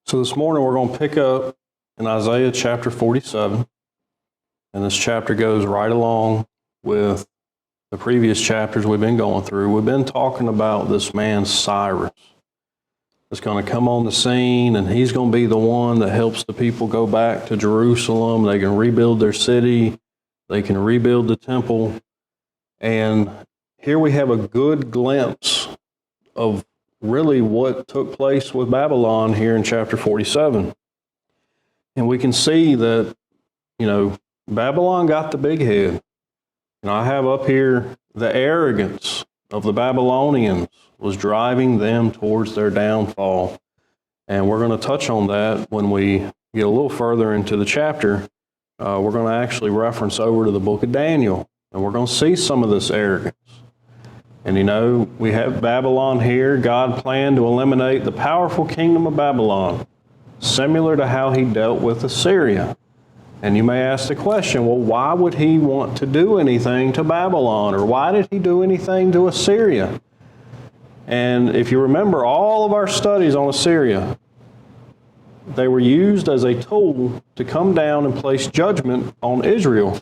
So this morning we're going to pick up in Isaiah chapter 47, and this chapter goes right along with the previous chapters we've been going through. We've been talking about this man Cyrus that's going to come on the scene, and he's going to be the one that helps the people go back to Jerusalem. They can rebuild their city. They can rebuild the temple. And here we have a good glimpse of really what took place with Babylon here in chapter 47. And we can see that, Babylon got the big head. And I have up here the arrogance of the Babylonians was driving them towards their downfall. And we're going to touch on that when we get a little further into the chapter. We're going to actually reference over to the book of Daniel, and we're going to see some of this arrogance. And we have Babylon here. God planned to eliminate the powerful kingdom of Babylon, similar to how he dealt with Assyria. And you may ask the question, well, why would he want to do anything to Babylon? Or why did he do anything to Assyria? And if you remember all of our studies on Assyria, they were used as a tool to come down and place judgment on Israel.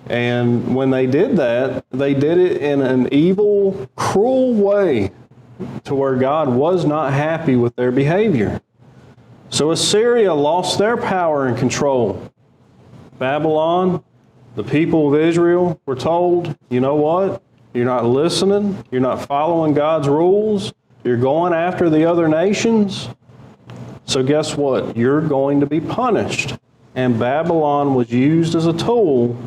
And when they did that, they did it in an evil, cruel way to where God was not happy with their behavior. So Assyria lost their power and control. Babylon, the people of Israel, were told, you know what? You're not listening. You're not following God's rules. You're going after the other nations. So guess what? You're going to be punished. And Babylon was used as a tool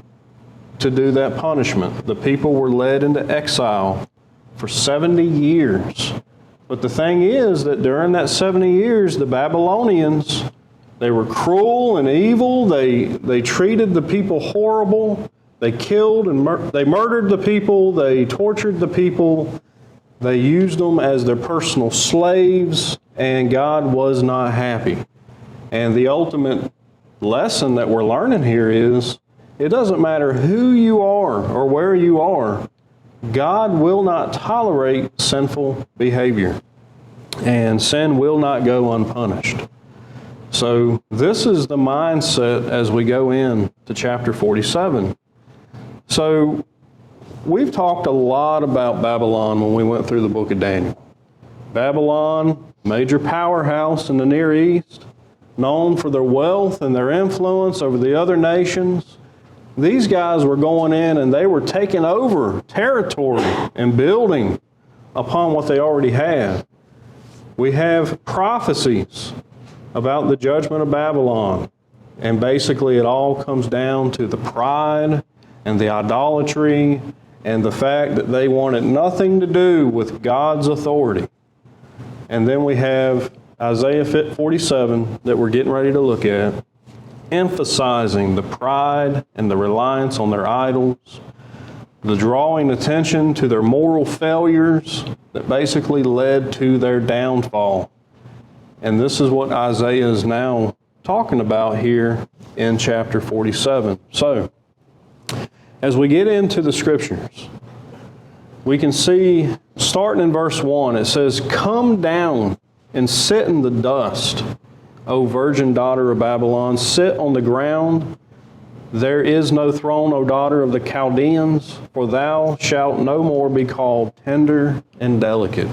to do that punishment. The people were led into exile for 70 years. But the thing is that during that 70 years, the Babylonians, they were cruel and evil. They treated the people horrible. They killed and they murdered the people. They tortured the people. They used them as their personal slaves, and God was not happy. And the ultimate lesson that we're learning here is, it doesn't matter who you are or where you are, God will not tolerate sinful behavior, and sin will not go unpunished. So this is the mindset as we go in to chapter 47. So we've talked a lot about Babylon when we went through the book of Daniel. Babylon, major powerhouse in the Near East, known for their wealth and their influence over the other nations. These guys were going in and they were taking over territory and building upon what they already had. We have prophecies about the judgment of Babylon. And basically it all comes down to the pride and the idolatry and the fact that they wanted nothing to do with God's authority. And then we have Isaiah 47 that we're getting ready to look at, emphasizing the pride and the reliance on their idols, the drawing attention to their moral failures that basically led to their downfall. And this is what Isaiah is now talking about here in chapter 47. So, as we get into the scriptures, we can see, starting in verse 1, it says, "Come down and sit in the dust, O virgin daughter of Babylon, sit on the ground. There is no throne, O daughter of the Chaldeans, for thou shalt no more be called tender and delicate."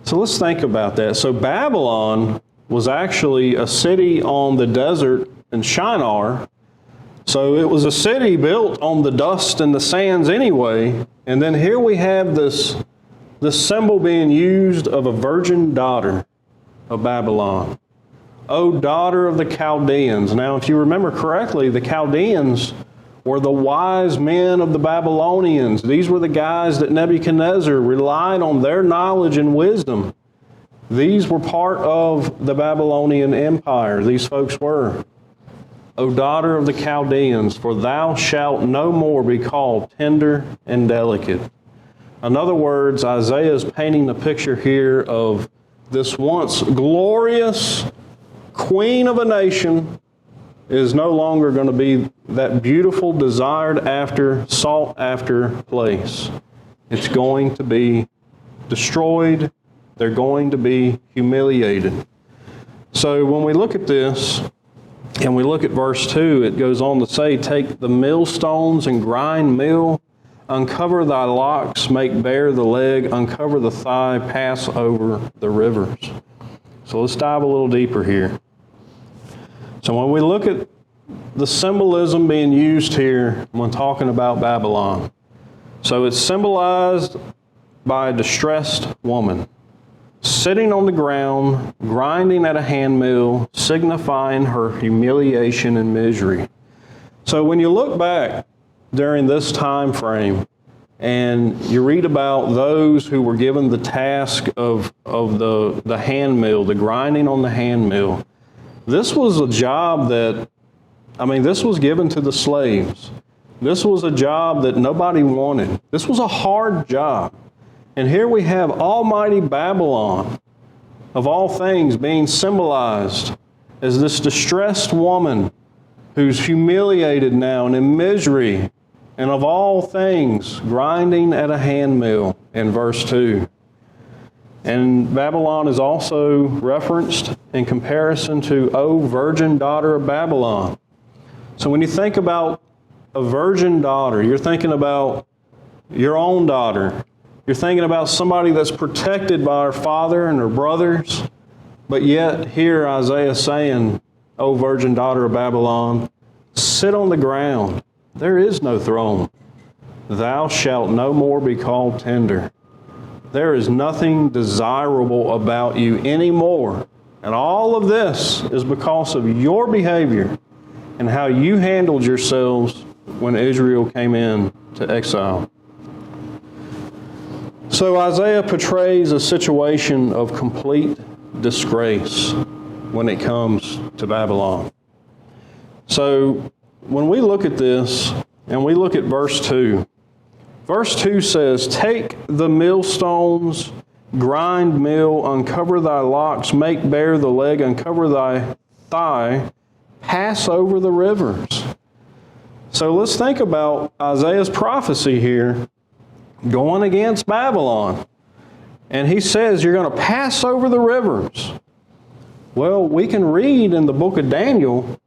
So let's think about that. So Babylon was actually a city on the desert in Shinar. So it was a city built on the dust and the sands anyway. And then here we have this symbol being used of a virgin daughter of Babylon. O daughter of the Chaldeans. Now, if you remember correctly, the Chaldeans were the wise men of the Babylonians. These were the guys that Nebuchadnezzar relied on their knowledge and wisdom. These were part of the Babylonian Empire. These folks were. O daughter of the Chaldeans, for thou shalt no more be called tender and delicate. In other words, Isaiah is painting a picture here of this once glorious queen of a nation is no longer going to be that beautiful, desired after, sought after place. It's going to be destroyed. They're going to be humiliated. So when we look at this, and we look at verse 2, it goes on to say, take the millstones and grind meal, uncover thy locks, make bare the leg, uncover the thigh, pass over the rivers. So let's dive a little deeper here. So when we look at the symbolism being used here when talking about Babylon, so it's symbolized by a distressed woman sitting on the ground, grinding at a hand mill, signifying her humiliation and misery. So when you look back during this time frame and you read about those who were given the task of the hand mill, the grinding on the hand mill, this was a job that, this was given to the slaves. This was a job that nobody wanted. This was a hard job. And here we have almighty Babylon, of all things, being symbolized as this distressed woman who's humiliated now and in misery, and of all things, grinding at a hand mill in verse 2. And Babylon is also referenced in comparison to, O virgin daughter of Babylon. So when you think about a virgin daughter, you're thinking about your own daughter. You're thinking about somebody that's protected by her father and her brothers. But yet here Isaiah is saying, O virgin daughter of Babylon, sit on the ground. There is no throne. Thou shalt no more be called tender. There is nothing desirable about you anymore. And all of this is because of your behavior and how you handled yourselves when Israel came in to exile. So Isaiah portrays a situation of complete disgrace when it comes to Babylon. So when we look at this and we look at verse 2 says, take the millstones, grind meal, uncover thy locks, make bare the leg, uncover thy thigh, pass over the rivers. So let's think about Isaiah's prophecy here going against Babylon. And he says you're going to pass over the rivers. Well, we can read in the book of Daniel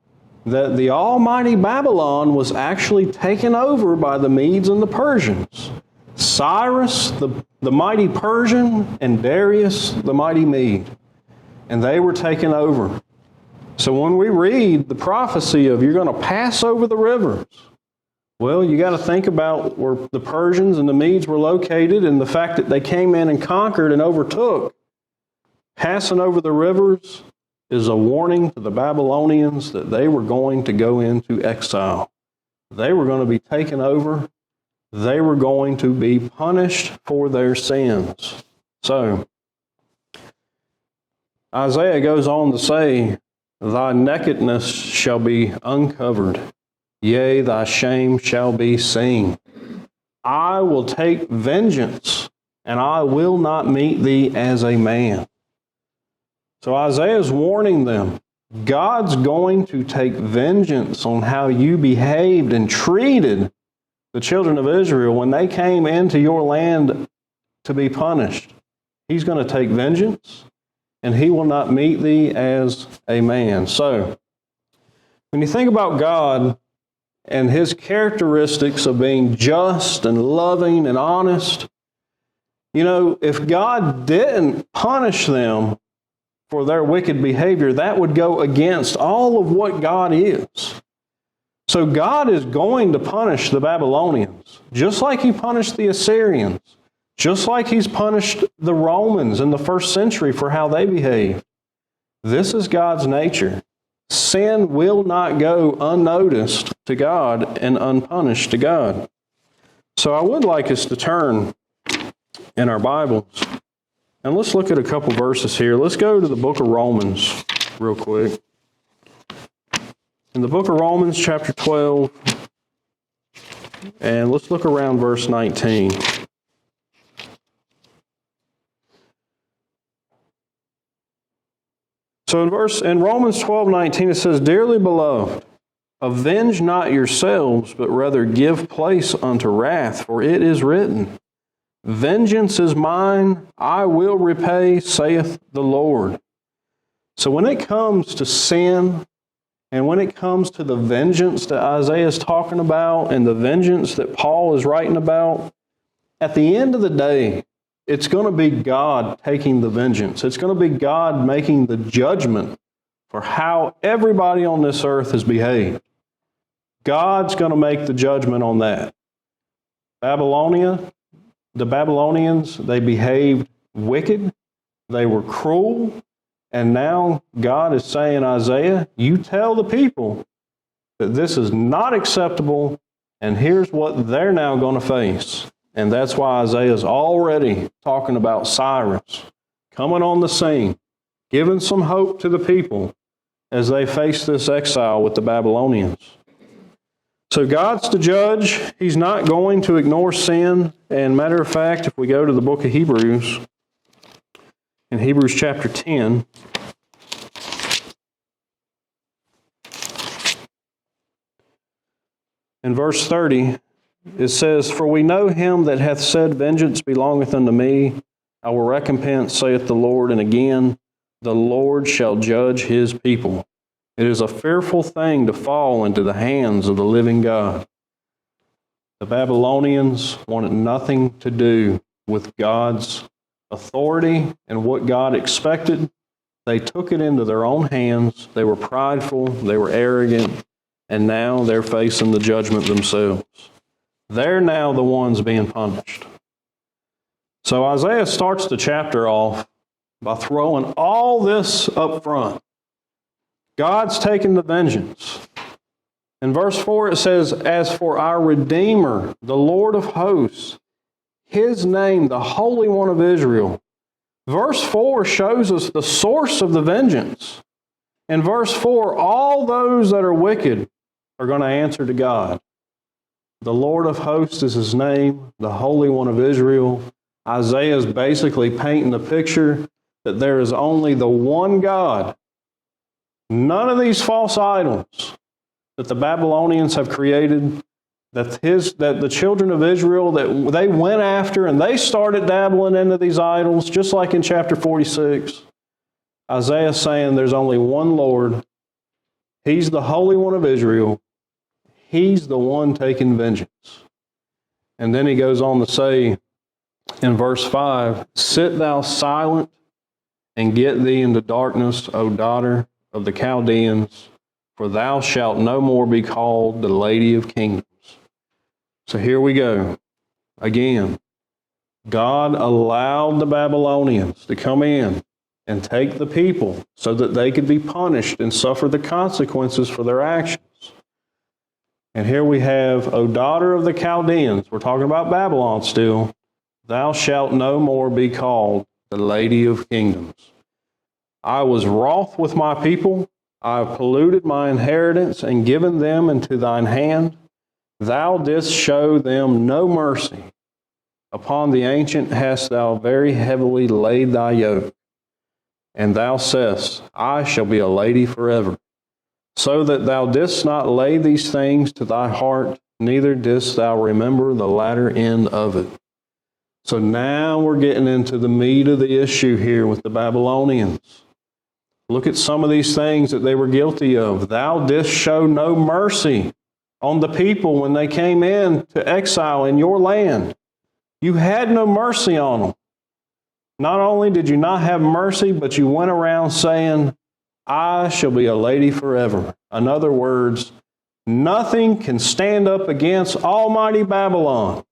that the almighty Babylon was actually taken over by the Medes and the Persians. Cyrus, the mighty Persian, and Darius, the mighty Mede. And they were taken over. So when we read the prophecy of you're going to pass over the rivers, well, you got to think about where the Persians and the Medes were located and the fact that they came in and conquered and overtook. Passing over the rivers is a warning to the Babylonians that they were going to go into exile. They were going to be taken over. They were going to be punished for their sins. So, Isaiah goes on to say, thy nakedness shall be uncovered. Yea, thy shame shall be seen. I will take vengeance, and I will not meet thee as a man. So Isaiah is warning them, God's going to take vengeance on how you behaved and treated the children of Israel when they came into your land to be punished. He's going to take vengeance, and he will not meet thee as a man. So, when you think about God and his characteristics of being just and loving and honest, if God didn't punish them for their wicked behavior, that would go against all of what God is. So God is going to punish the Babylonians, just like he punished the Assyrians, just like he's punished the Romans in the first century for how they behaved. This is God's nature. Sin will not go unnoticed to God and unpunished to God. So I would like us to turn in our Bibles, and let's look at a couple verses here. Let's go to the book of Romans real quick. In the book of Romans, chapter 12, and let's look around verse 19. So in Romans 12:19 it says, dearly beloved, avenge not yourselves, but rather give place unto wrath, for it is written, vengeance is mine, I will repay, saith the Lord. So when it comes to sin, and when it comes to the vengeance that Isaiah is talking about and the vengeance that Paul is writing about, at the end of the day, it's going to be God taking the vengeance. It's going to be God making the judgment for how everybody on this earth has behaved. God's going to make the judgment on that. The Babylonians, they behaved wicked, they were cruel, and now God is saying, Isaiah, you tell the people that this is not acceptable, and here's what they're now going to face. And that's why Isaiah is already talking about Cyrus coming on the scene, giving some hope to the people as they face this exile with the Babylonians. So God's the judge. He's not going to ignore sin. And matter of fact, if we go to the book of Hebrews, in Hebrews chapter 10, in verse 30, it says, For we know him that hath said, Vengeance belongeth unto me, I will recompense, saith the Lord. And again, the Lord shall judge his people. It is a fearful thing to fall into the hands of the living God. The Babylonians wanted nothing to do with God's authority and what God expected. They took it into their own hands. They were prideful, they were arrogant, and now they're facing the judgment themselves. They're now the ones being punished. So Isaiah starts the chapter off by throwing all this up front. God's taking the vengeance. In verse 4 it says, As for our Redeemer, the Lord of hosts, His name, the Holy One of Israel. Verse 4 shows us the source of the vengeance. In verse 4, all those that are wicked are going to answer to God. The Lord of hosts is His name, the Holy One of Israel. Isaiah is basically painting the picture that there is only the one God. None of these false idols that the Babylonians have created, that the children of Israel, that they went after and they started dabbling into these idols, just like in chapter 46. Isaiah is saying there's only one Lord. He's the Holy One of Israel. He's the one taking vengeance. And then he goes on to say in verse 5, Sit thou silent and get thee into darkness, O daughter of the Chaldeans, for thou shalt no more be called the Lady of Kingdoms. So here we go. Again, God allowed the Babylonians to come in and take the people so that they could be punished and suffer the consequences for their actions. And here we have, O daughter of the Chaldeans, we're talking about Babylon still, thou shalt no more be called the Lady of Kingdoms. I was wroth with my people, I have polluted my inheritance and given them into thine hand. Thou didst show them no mercy. Upon the ancient hast thou very heavily laid thy yoke. And thou sayest, I shall be a lady forever. So that thou didst not lay these things to thy heart, neither didst thou remember the latter end of it. So now we're getting into the meat of the issue here with the Babylonians. Look at some of these things that they were guilty of. Thou didst show no mercy on the people when they came in to exile in your land. You had no mercy on them. Not only did you not have mercy, but you went around saying, I shall be a lady forever. In other words, nothing can stand up against Almighty Babylon.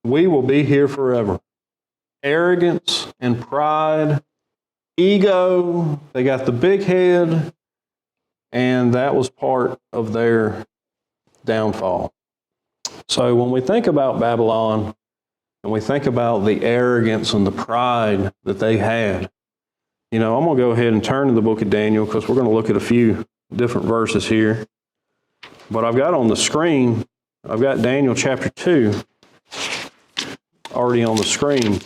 We will be here forever. Arrogance and pride, ego, they got the big head, and that was part of their downfall. So when we think about Babylon, and we think about the arrogance and the pride that they had, I'm going to go ahead and turn to the book of Daniel because we're going to look at a few different verses here. But I've got on the screen, I've got Daniel chapter 2 already on the screen.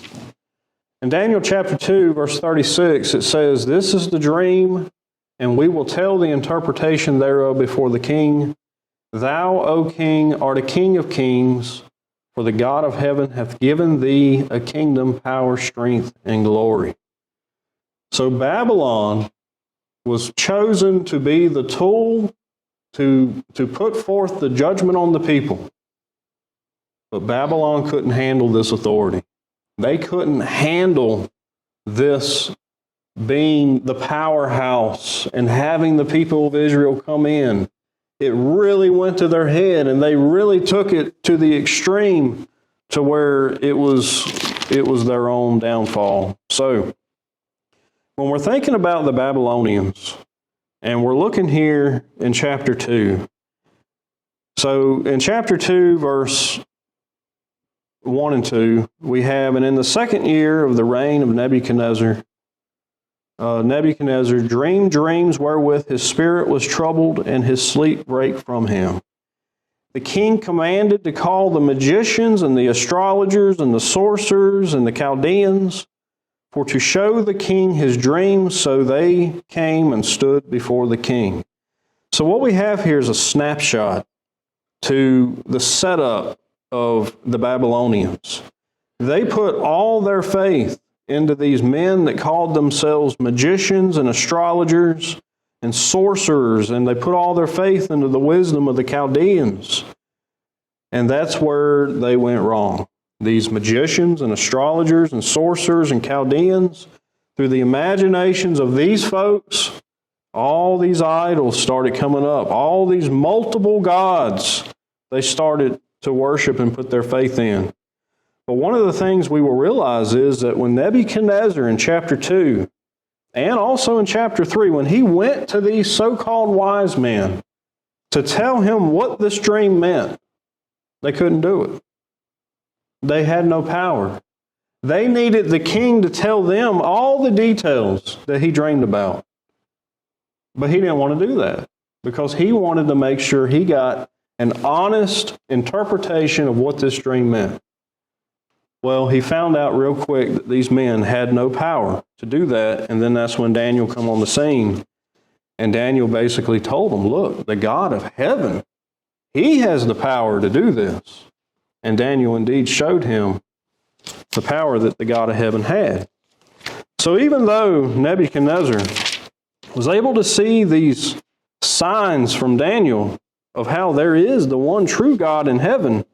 In Daniel chapter 2, verse 36, it says, This is the dream, and we will tell the interpretation thereof before the king. Thou, O king, art a king of kings, for the God of heaven hath given thee a kingdom, power, strength, and glory. So Babylon was chosen to be the tool to put forth the judgment on the people. But Babylon couldn't handle this authority. They couldn't handle this being the powerhouse and having the people of Israel come in. It really went to their head, and they really took it to the extreme to where it was their own downfall. So, when we're thinking about the Babylonians, and we're looking here in chapter 2. So, in chapter 2, verse 1 and 2, we have, and in the second year of the reign of Nebuchadnezzar dreamed dreams wherewith his spirit was troubled, and his sleep brake from him. The king commanded to call the magicians and the astrologers and the sorcerers and the Chaldeans, for to show the king his dreams. So they came and stood before the king. So what we have here is a snapshot to the setup of the Babylonians. They put all their faith into these men that called themselves magicians and astrologers and sorcerers, and they put all their faith into the wisdom of the Chaldeans. And that's where they went wrong. These magicians and astrologers and sorcerers and Chaldeans, through the imaginations of these folks, all these idols started coming up. All these multiple gods they started to worship and put their faith in. But one of the things we will realize is that when Nebuchadnezzar in chapter 2, and also in chapter 3, when he went to these so-called wise men to tell him what this dream meant, they couldn't do it. They had no power. They needed the king to tell them all the details that he dreamed about. But he didn't want to do that because he wanted to make sure he got an honest interpretation of what this dream meant. Well, he found out real quick that these men had no power to do that, and then that's when Daniel come on the scene. And Daniel basically told him, look, the God of heaven, he has the power to do this. And Daniel indeed showed him the power that the God of heaven had. So even though Nebuchadnezzar was able to see these signs from Daniel of how there is the one true God in heaven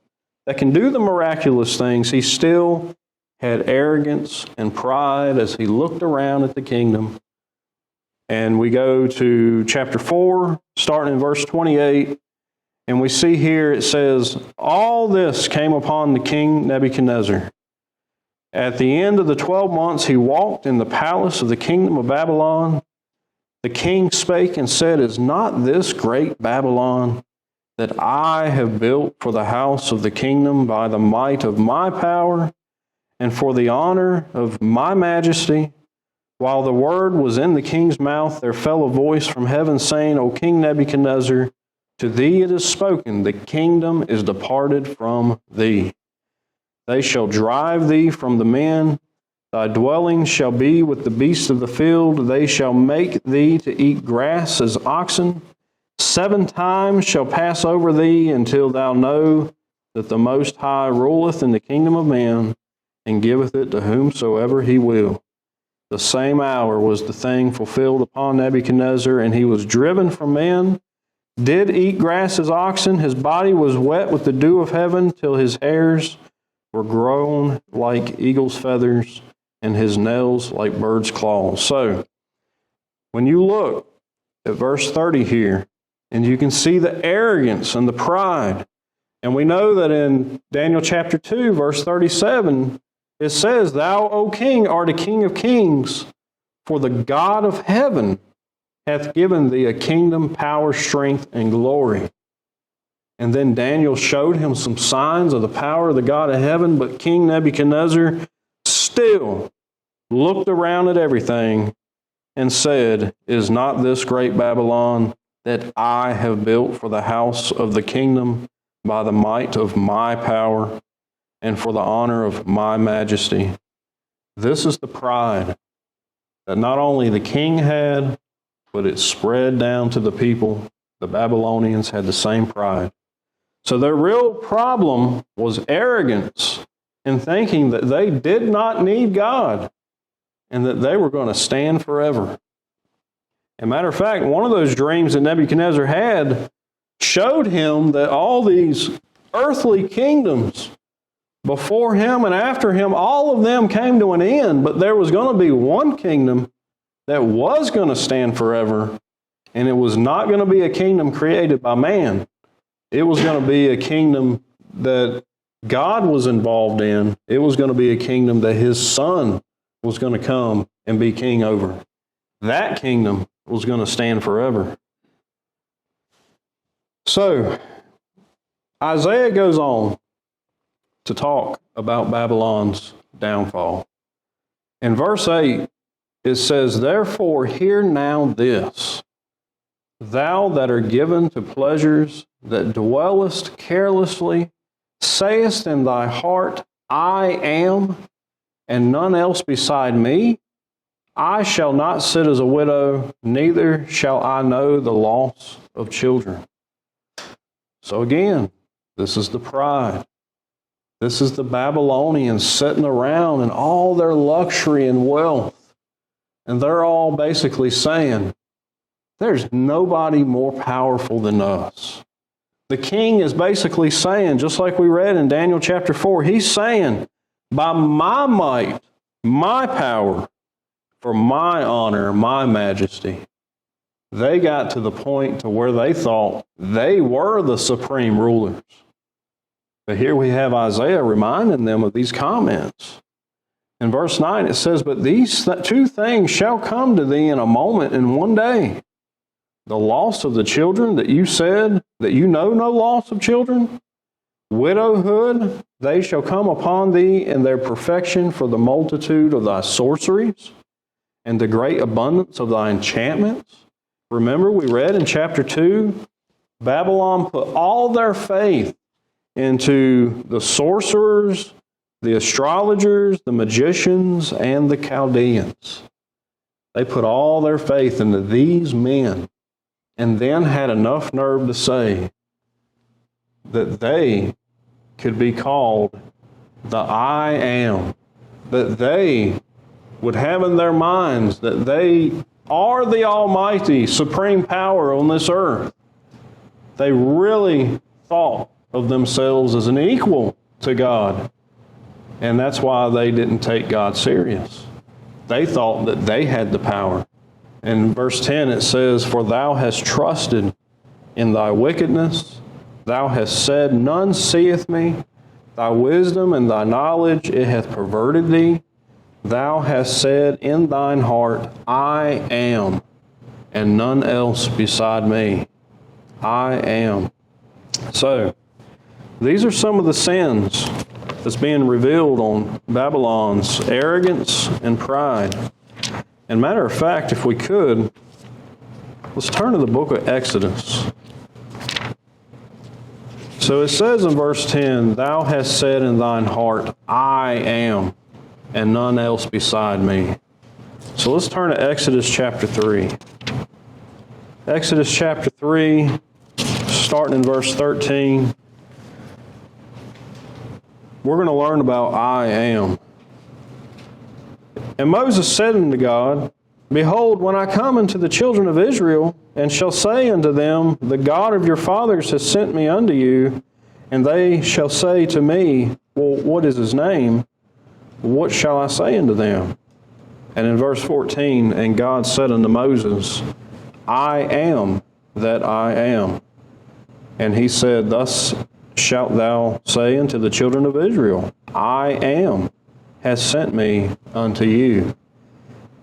that can do the miraculous things, he still had arrogance and pride as he looked around at the kingdom. And we go to chapter 4, starting in verse 28, and we see here it says, all this came upon the king Nebuchadnezzar. At the end of the 12 months he walked in the palace of the kingdom of Babylon. The king spake and said, is not this great Babylon that I have built for the house of the kingdom by the might of my power and for the honor of my majesty? While the word was in the king's mouth, there fell a voice from heaven saying, O King Nebuchadnezzar, to thee it is spoken, the kingdom is departed from thee. They shall drive thee from the men. Thy dwelling shall be with the beasts of the field. They shall make thee to eat grass as oxen. 7 times shall pass over thee until thou know that the Most High ruleth in the kingdom of man and giveth it to whomsoever he will. The same hour was the thing fulfilled upon Nebuchadnezzar, and he was driven from men, did eat grass as oxen. His body was wet with the dew of heaven till his hairs were grown like eagle's feathers and his nails like bird's claws. So, when you look at verse 30 here, and you can see the arrogance and the pride, and we know that in Daniel chapter 2, verse 37, it says, Thou, O king, art a king of kings, for the God of heaven hath given thee a kingdom, power, strength, and glory. And then Daniel showed him some signs of the power of the God of heaven, but King Nebuchadnezzar still looked around at everything and said, Is not this great Babylon that I have built for the house of the kingdom by the might of my power and for the honor of my majesty? This is the pride that not only the king had, but it spread down to the people. The Babylonians had the same pride. So their real problem was arrogance in thinking that they did not need God and that they were going to stand forever. As a matter of fact, one of those dreams that Nebuchadnezzar had showed him that all these earthly kingdoms before him and after him, all of them came to an end, but there was going to be one kingdom that was going to stand forever, and it was not going to be a kingdom created by man. It was going to be a kingdom that God was involved in. It was going to be a kingdom that his son was going to come and be king over. That kingdom was going to stand forever. So, Isaiah goes on to talk about Babylon's downfall. In verse 8, it says, "Therefore hear now this, thou that art given to pleasures, that dwellest carelessly, sayest in thy heart, I am, and none else beside me. I shall not sit as a widow, neither shall I know the loss of children." So again, this is the pride. This is the Babylonians sitting around in all their luxury and wealth. And they're all basically saying, there's nobody more powerful than us. The king is basically saying, just like we read in Daniel chapter 4, he's saying, by my might, my power, for my honor, my majesty. They got to the point to where they thought they were the supreme rulers. But here we have Isaiah reminding them of these comments. In verse 9 it says, "But these two things shall come to thee in a moment, in one day. The loss of the children that you said, that you know no loss of children. Widowhood, they shall come upon thee in their perfection for the multitude of thy sorceries and the great abundance of thy enchantments." Remember, we read in chapter 2, Babylon put all their faith into the sorcerers, the astrologers, the magicians, and the Chaldeans. They put all their faith into these men, and then had enough nerve to say that they could be called the I am, that they would have in their minds that they are the almighty, supreme power on this earth. They really thought of themselves as an equal to God. And that's why they didn't take God serious. They thought that they had the power. In verse 10 it says, "For thou hast trusted in thy wickedness. Thou hast said, none seeth me. Thy wisdom and thy knowledge, it hath perverted thee. Thou hast said in thine heart, I am, and none else beside me. I am." So, these are some of the sins that's being revealed on Babylon's arrogance and pride. And matter of fact, if we could, let's turn to the book of Exodus. So it says in verse 10, "Thou hast said in thine heart, I am, and none else beside me." So let's turn to Exodus chapter 3. Exodus chapter 3, starting in verse 13. We're going to learn about I am. "And Moses said unto God, Behold, when I come unto the children of Israel, and shall say unto them, The God of your fathers has sent me unto you, and they shall say to me, Well, what is his name? What shall I say unto them?" And in verse 14, "And God said unto Moses, I am that I am. And he said, Thus shalt thou say unto the children of Israel, I am has sent me unto you."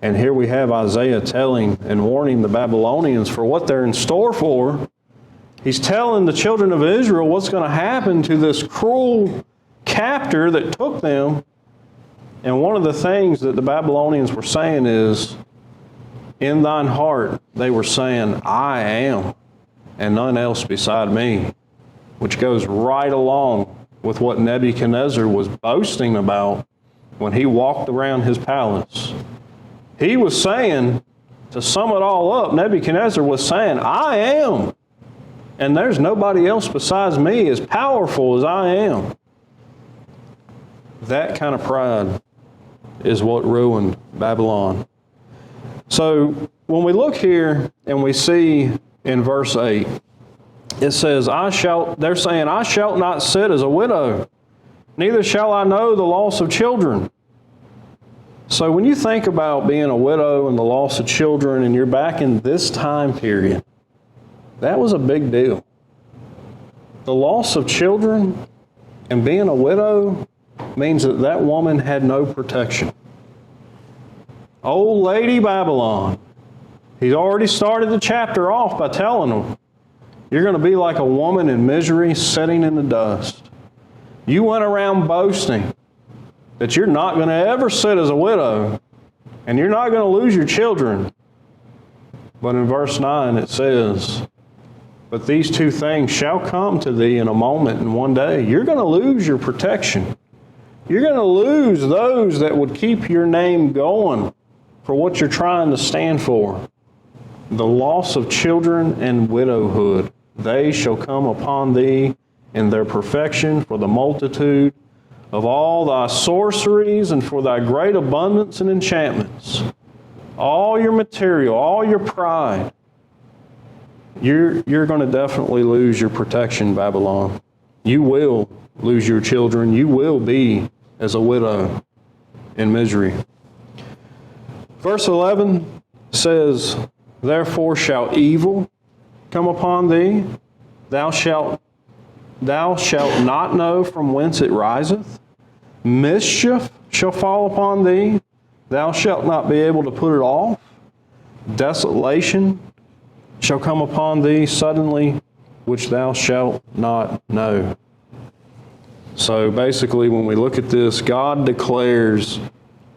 And here we have Isaiah telling and warning the Babylonians for what they're in store for. He's telling the children of Israel what's going to happen to this cruel captor that took them. And one of the things that the Babylonians were saying is, in thine heart, they were saying, I am, and none else beside me, which goes right along with what Nebuchadnezzar was boasting about when he walked around his palace. He was saying, to sum it all up, Nebuchadnezzar was saying, I am, and there's nobody else besides me as powerful as I am. That kind of pride is what ruined Babylon. So when we look here and we see in verse 8, it says, they're saying, I shall not sit as a widow, neither shall I know the loss of children. So when you think about being a widow and the loss of children, and you're back in this time period, that was a big deal. The loss of children and being a widow means that that woman had no protection. Old Lady Babylon. He's already started the chapter off by telling them, you're going to be like a woman in misery sitting in the dust. You went around boasting that you're not going to ever sit as a widow, and you're not going to lose your children. But in verse 9 it says, but these two things shall come to thee in a moment and one day. You're going to lose your protection. You're going to lose those that would keep your name going for what you're trying to stand for. The loss of children and widowhood, they shall come upon thee in their perfection for the multitude of all thy sorceries and for thy great abundance and enchantments. All your material, all your pride, you're going to definitely lose your protection, Babylon. You will lose your children. You will be as a widow in misery. Verse 11 says, therefore shall evil come upon thee. Thou shalt not know from whence it riseth. Mischief shall fall upon thee. Thou shalt not be able to put it off. Desolation shall come upon thee suddenly, which thou shalt not know. So basically, when we look at this, God declares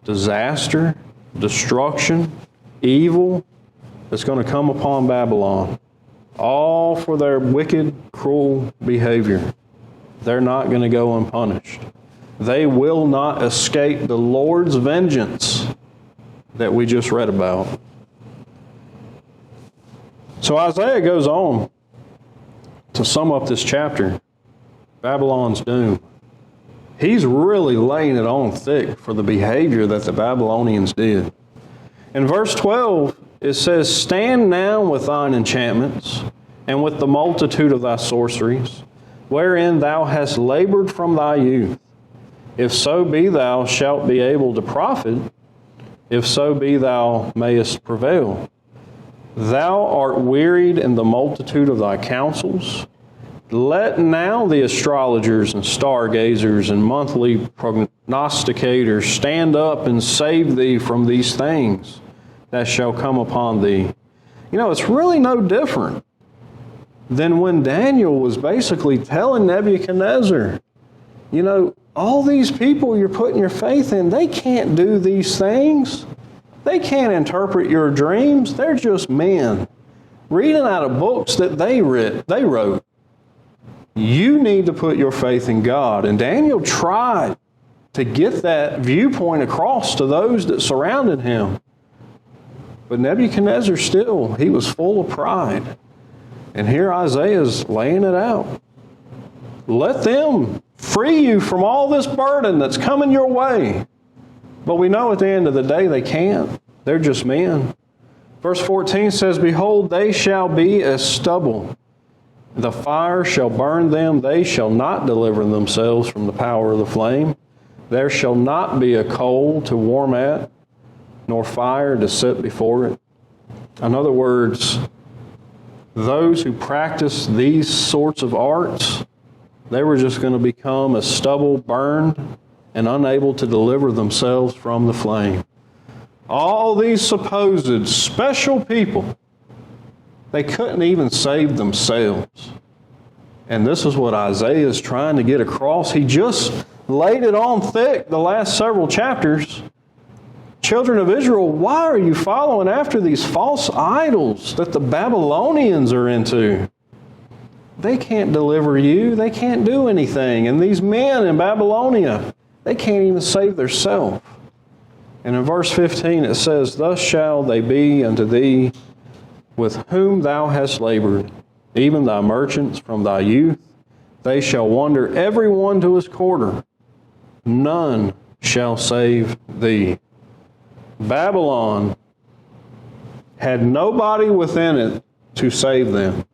disaster, destruction, evil that's going to come upon Babylon, all for their wicked, cruel behavior. They're not going to go unpunished. They will not escape the Lord's vengeance that we just read about. So Isaiah goes on to sum up this chapter, Babylon's doom. He's really laying it on thick for the behavior that the Babylonians did. In verse 12, it says, stand now with thine enchantments, and with the multitude of thy sorceries, wherein thou hast labored from thy youth. If so be thou shalt be able to profit, if so be thou mayest prevail. Thou art wearied in the multitude of thy counsels. Let now the astrologers and stargazers and monthly prognosticators stand up and save thee from these things that shall come upon thee. You know, it's really no different than when Daniel was basically telling Nebuchadnezzar, you know, all these people you're putting your faith in, they can't do these things. They can't interpret your dreams. They're just men reading out of books that they wrote. You need to put your faith in God. And Daniel tried to get that viewpoint across to those that surrounded him. But Nebuchadnezzar still, he was full of pride. And here Isaiah's laying it out. Let them free you from all this burden that's coming your way. But we know at the end of the day they can't. They're just men. Verse 14 says, behold, they shall be as stubble. The fire shall burn them. They shall not deliver themselves from the power of the flame. There shall not be a coal to warm at, nor fire to sit before it. In other words, those who practice these sorts of arts, they were just going to become as stubble, burned, and unable to deliver themselves from the flame. All these supposed special people, they couldn't even save themselves. And this is what Isaiah is trying to get across. He just laid it on thick the last several chapters. Children of Israel, why are you following after these false idols that the Babylonians are into? They can't deliver you. They can't do anything. And these men in Babylonia, they can't even save themselves. And in verse 15 it says, thus shall they be unto thee with whom thou hast labored, even thy merchants from thy youth. They shall wander every one to his quarter. None shall save thee. Babylon had nobody within it to save them.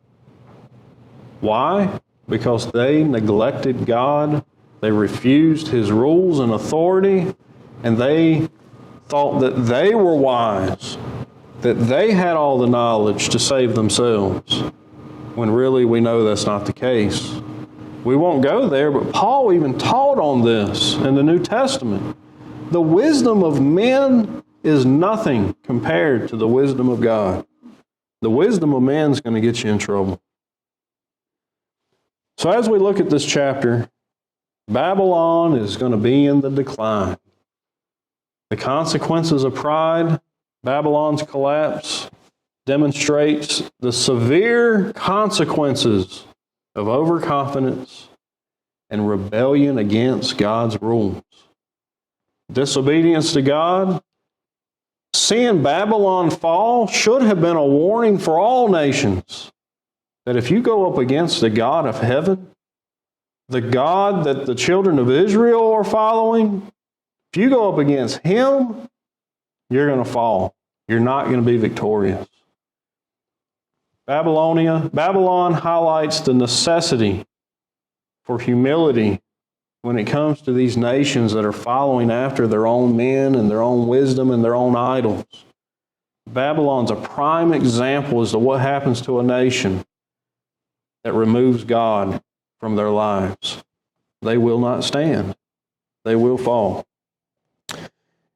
Why? Because they neglected God, they refused His rules and authority, and they thought that they were wise, that they had all the knowledge to save themselves, when really we know that's not the case. We won't go there, but Paul even taught on this in the New Testament. The wisdom of men is nothing compared to the wisdom of God. The wisdom of man is going to get you in trouble. So as we look at this chapter, Babylon is going to be in the decline. The consequences of pride, Babylon's collapse, demonstrates the severe consequences of overconfidence and rebellion against God's rules. Disobedience to God, seeing Babylon fall should have been a warning for all nations that if you go up against the God of heaven, the God that the children of Israel are following, if you go up against Him, you're going to fall. You're not going to be victorious. Babylon highlights the necessity for humility when it comes to these nations that are following after their own men and their own wisdom and their own idols. Babylon's a prime example as to what happens to a nation that removes God from their lives. They will not stand. They will fall.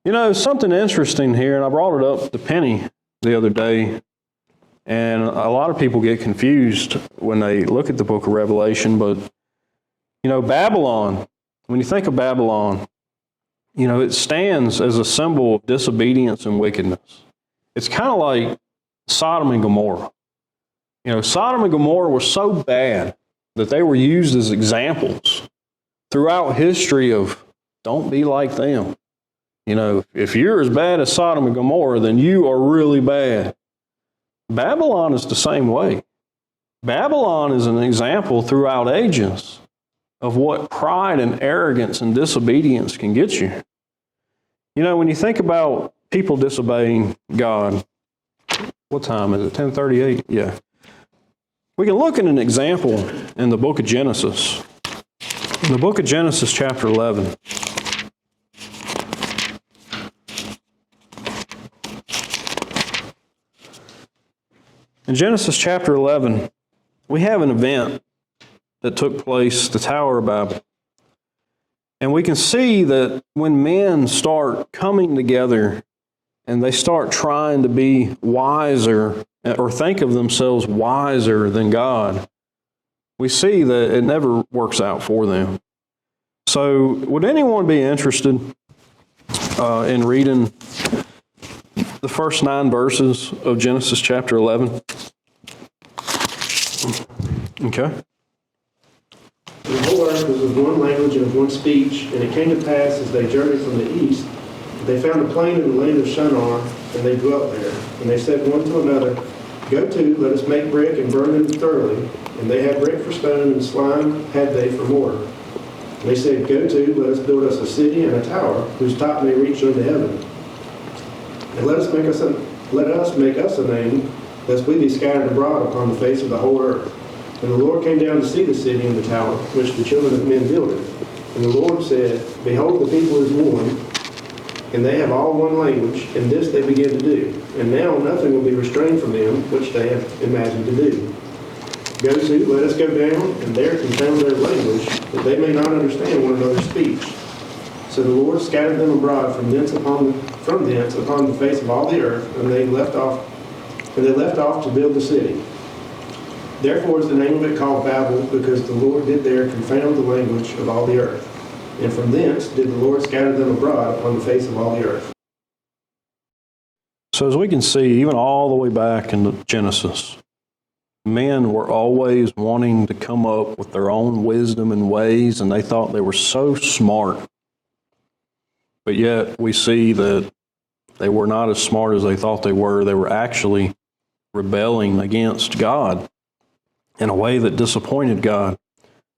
You know, something interesting here, and I brought it up to Penny the other day, and a lot of people get confused when they look at the book of Revelation, but, you know, Babylon, when you think of Babylon, you know, it stands as a symbol of disobedience and wickedness. It's kind of like Sodom and Gomorrah. You know, Sodom and Gomorrah were so bad that they were used as examples throughout history of don't be like them. You know, if you're as bad as Sodom and Gomorrah, then you are really bad. Babylon is the same way. Babylon is an example throughout ages of what pride and arrogance and disobedience can get you. You know, when you think about people disobeying God, what time is it? 10:38? Yeah. We can look at an example in the book of Genesis. In the book of Genesis, chapter 11. In Genesis chapter 11, we have an event that took place, the Tower of Babel. And we can see that when men start coming together and they start trying to be wiser or think of themselves wiser than God, we see that it never works out for them. So would anyone be interested in reading the first 9 verses of Genesis chapter 11? Okay. The whole earth was of one language and of one speech, and it came to pass as they journeyed from the east, they found a plain in the land of Shinar, and they dwelt there. And they said one to another, Go to, let us make brick and burn them thoroughly. And they had brick for stone, and slime had they for mortar. And they said, Go to, let us build us a city and a tower, whose top may reach unto heaven. And let us make us a name, lest we be scattered abroad upon the face of the whole earth. And the Lord came down to see the city and the tower, which the children of men builded. And the Lord said, Behold, the people is one, and they have all one language, and this they begin to do. And now nothing will be restrained from them, which they have imagined to do. Go to, let us go down, and there confound their language, that they may not understand one another's speech. So the Lord scattered them abroad from thence upon the face of all the earth, and they left off to build the city. Therefore is the name of it called Babel, because the Lord did there confound the language of all the earth. And from thence did the Lord scatter them abroad upon the face of all the earth. So as we can see, even all the way back in Genesis, men were always wanting to come up with their own wisdom and ways, and they thought they were so smart. But yet we see that they were not as smart as they thought they were. They were actually rebelling against God in a way that disappointed God.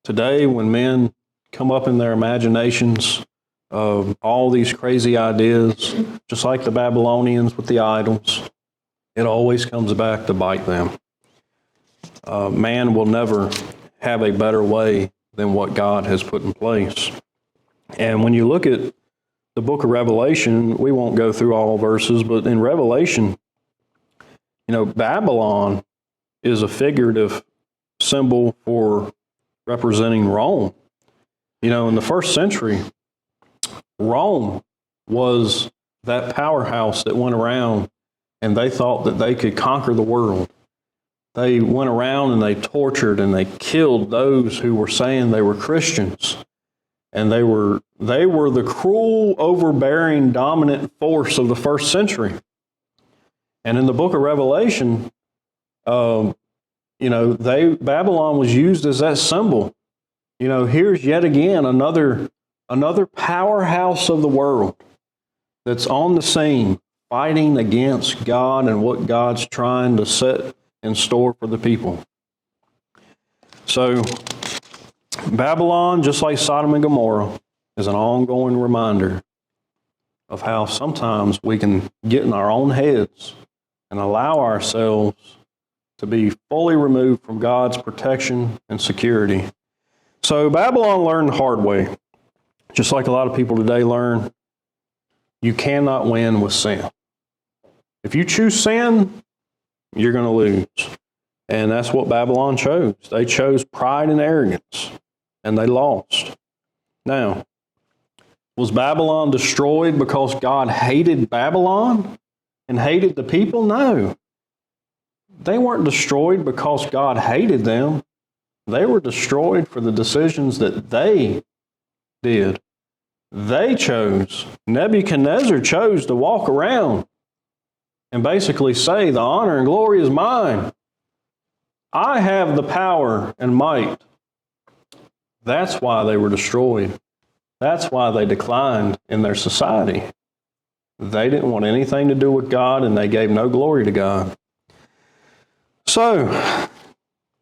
Today, when men come up in their imaginations of all these crazy ideas, just like the Babylonians with the idols, it always comes back to bite them. Man will never have a better way than what God has put in place. And when you look at the book of Revelation, we won't go through all verses, but in Revelation, Babylon is a figurative symbol for representing Rome. In the first century, Rome was that powerhouse that went around and they thought that they could conquer the world. They went around and they tortured and they killed those who were saying they were Christians. And they were the cruel, overbearing, dominant force of the first century. And in the book of Revelation, Babylon was used as that symbol. Here's yet again another powerhouse of the world that's on the scene, fighting against God and what God's trying to set in store for the people. So, Babylon, just like Sodom and Gomorrah, is an ongoing reminder of how sometimes we can get in our own heads and allow ourselves to be fully removed from God's protection and security. So Babylon learned the hard way, just like a lot of people today learn. You cannot win with sin. If you choose sin, you're going to lose. And that's what Babylon chose. They chose pride and arrogance, and they lost. Now, was Babylon destroyed because God hated Babylon and hated the people? No. They weren't destroyed because God hated them. They were destroyed for the decisions that they did. They chose. Nebuchadnezzar chose to walk around and basically say, the honor and glory is mine. I have the power and might. That's why they were destroyed. That's why they declined in their society. They didn't want anything to do with God, and they gave no glory to God. So,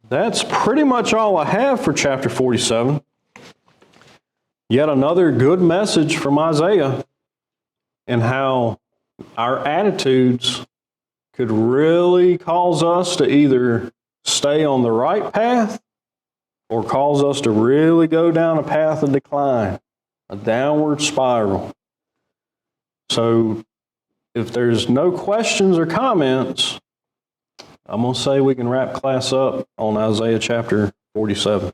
that's pretty much all I have for chapter 47. Yet another good message from Isaiah and how our attitudes could really cause us to either stay on the right path or cause us to really go down a path of decline, a downward spiral. So if there's no questions or comments, I'm going to say we can wrap class up on Isaiah chapter 47.